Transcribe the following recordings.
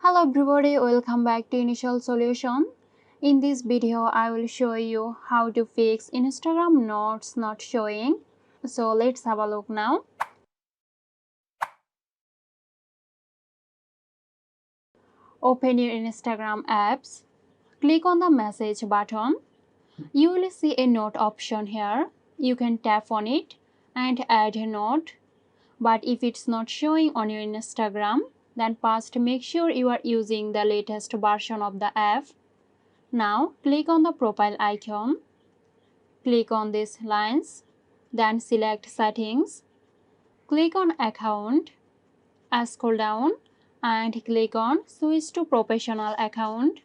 Hello everybody, welcome back to Initial Solution. In this video, I will show you how to fix Instagram notes not showing. So let's have a look now. Open your Instagram apps. Click on the message button. You will see a note option here. You can tap on it and add a note. But if it's not showing on your Instagram, then first make sure you are using the latest version of the app. Now click on the profile icon, click on these lines, then select settings, click on account, scroll down and click on switch to professional account.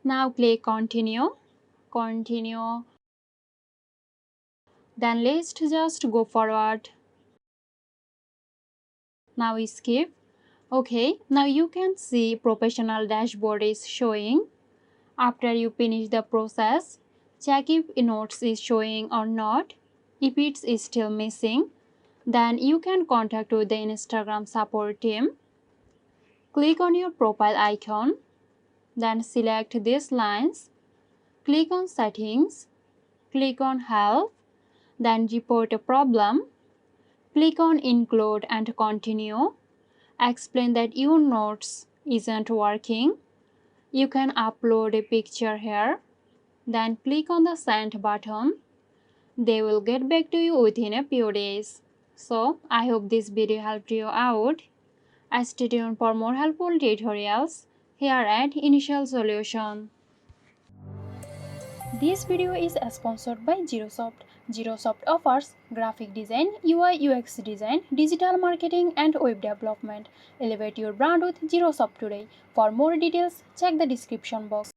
Now click continue, then let's just go forward. Now skip. Okay, now you can see professional dashboard is showing. After you finish the process, check if notes is showing or not. If it's still missing, then you can contact with the Instagram support team. Click on your profile icon, then select these lines, click on settings, click on help, then report a problem, click on include and continue. Explain that your notes isn't working. You can upload a picture here. Then click on the send button. They will get back to you within a few days. So I hope this video helped you out. Stay tuned for more helpful tutorials here at Initial Solution. This video is sponsored by Zerosoft. Zerosoft offers graphic design, UI UX design, digital marketing and web development. Elevate your brand with Zerosoft today. For more details, check the description box.